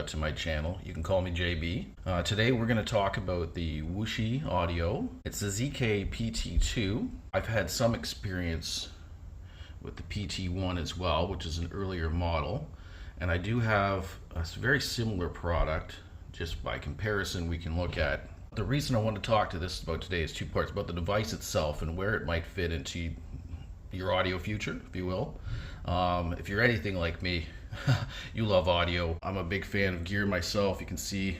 to my channel. You can call me JB. Today we're going to talk about the Wuzhi Audio. It's the ZK-PT2. I've had some experience with the PT1 as well, which is an earlier model. And I do have a very similar product. Just by comparison, we can look at. The reason I want to talk to this about today is two parts: about the device itself and where it might fit into your audio future, if you will. If you're anything like me, you love audio. I'm a big fan of gear myself. You can see,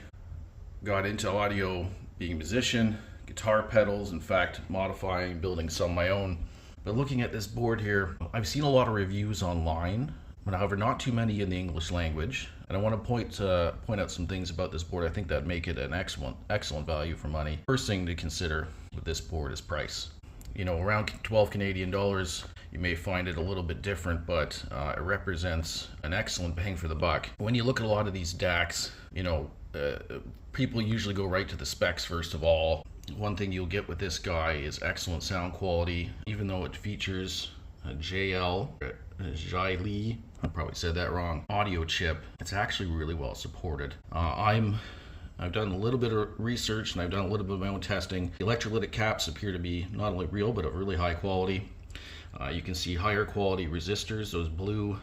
got into audio being a musician, guitar pedals, in fact, modifying, building some of my own. But looking at this board here, I've seen a lot of reviews online, but however, not too many in the English language. And I want to point out some things about this board I think that make it an excellent value for money. First thing to consider with this board is price. You know, around 12 Canadian dollars, you may find it a little bit different, but it represents an excellent bang for the buck. When you look at a lot of these DACs, you know, people usually go right to the specs first of all. One thing you'll get with this guy is excellent sound quality, even though it features a Jai Li, I probably said that wrong, audio chip. It's actually really well supported. I've done a little bit of research and I've done a little bit of my own testing. The electrolytic caps appear to be not only real, but of really high quality. You can see higher quality resistors, those blue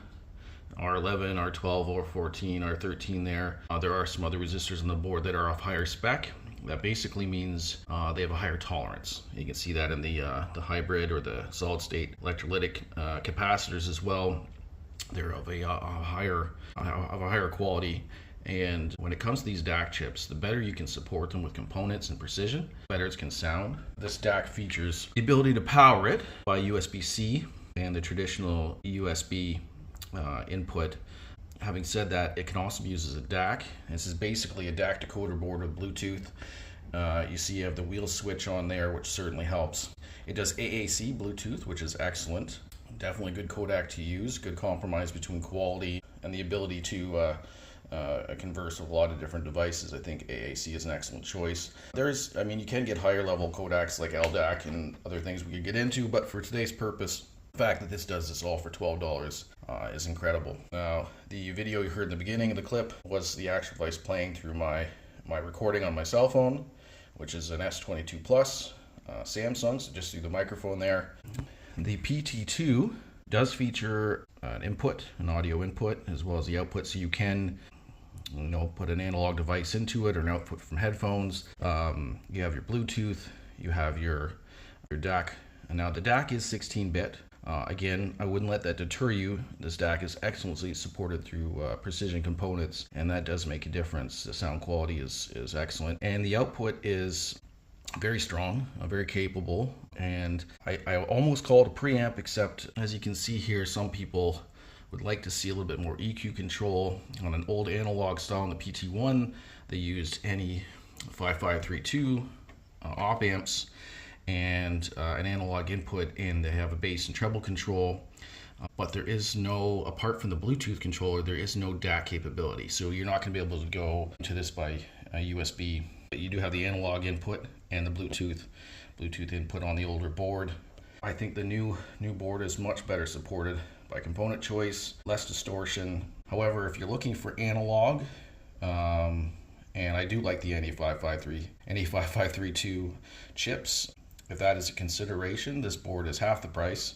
R11, R12, R14, R13 there. There are some other resistors on the board that are of higher spec. That basically means they have a higher tolerance. You can see that in the hybrid or the solid state electrolytic capacitors as well. They're of a higher quality. And when it comes to these DAC chips, the better you can support them with components and precision, the better it can sound. This DAC features the ability to power it by USB-C and the traditional USB input. Having said that, it can also be used as a DAC. This is basically a DAC decoder board with Bluetooth. You see you have the wheel switch on there, which certainly helps. It does AAC Bluetooth, which is excellent. Definitely a good codec to use, good compromise between quality and the ability to converse with a lot of different devices. I think AAC is an excellent choice. You can get higher level codecs like LDAC and other things we could get into, but for today's purpose, the fact that this does this all for $12 is incredible. Now, the video you heard in the beginning of the clip was the actual device playing through my recording on my cell phone, which is an S22 Plus Samsung, so just through the microphone there. The PT2 does feature an audio input, as well as the output, so you can put an analog device into it or an output from headphones. You have your Bluetooth, you have your DAC, and now the DAC is 16-bit. Again, I wouldn't let that deter you. This DAC is excellently supported through precision components, and that does make a difference. The sound quality is excellent, and the output is very strong, very capable, and I almost call it a preamp, except as you can see here, some people would like to see a little bit more EQ control. On an old analog style in the PT1, they used any 5532 op amps and an analog input, and they have a bass and treble control, but there is no, apart from the Bluetooth controller, there is no DAC capability, so you're not going to be able to go to this by USB. You do have the analog input and the Bluetooth input on the older board. I think the new board is much better supported by component choice, less distortion. However, if you're looking for analog, and I do like the NE5532 chips, if that is a consideration, this board is half the price.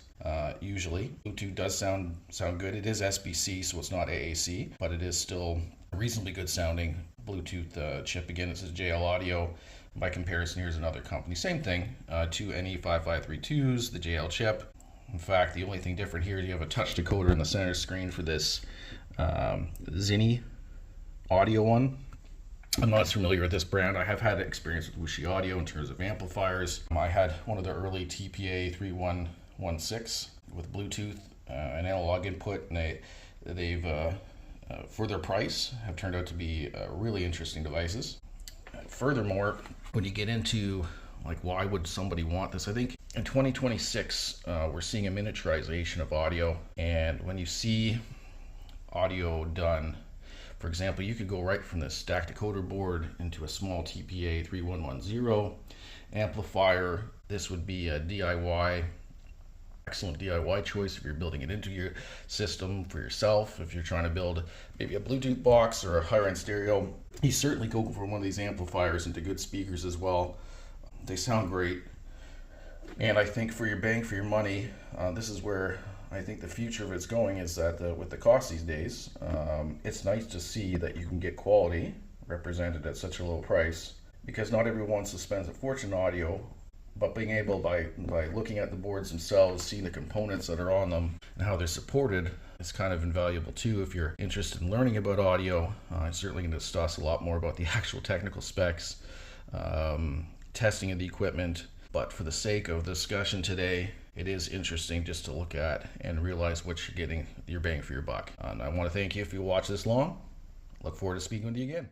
Usually, Bluetooth does sound good. It is SBC, so it's not AAC, but it is still a reasonably good sounding Bluetooth chip. Again, it says JL Audio. By comparison, here's another company. Same thing, two NE5532s, the JL chip. In fact, the only thing different here is you have a touch decoder in the center screen for this Wuzhi Audio one. I'm not familiar with this brand. I have had experience with Wuzhi Audio in terms of amplifiers. I had one of the early TPA 3116 with Bluetooth, an analog input, and they've for their price, have turned out to be really interesting devices. Furthermore, when you get into like why would somebody want this, I think in 2026 we're seeing a miniaturization of audio, and when you see audio done, for example, you could go right from this DAC decoder board into a small TPA 3110 amplifier. This would be a DIY Excellent DIY choice if you're building it into your system for yourself. If you're trying to build maybe a Bluetooth box or a higher end stereo, you certainly go for one of these amplifiers into good speakers as well. They sound great. And I think for your bang for your money, this is where I think the future of it's going, is that with the cost these days, it's nice to see that you can get quality represented at such a low price, because not everyone wants to spend a fortune on audio. But being able, by looking at the boards themselves, seeing the components that are on them and how they're supported, is kind of invaluable too. If you're interested in learning about audio, I'm certainly going to discuss a lot more about the actual technical specs, testing of the equipment. But for the sake of discussion today, it is interesting just to look at and realize what you're getting, your bang for your buck. And I want to thank you if you watch this long. Look forward to speaking with you again.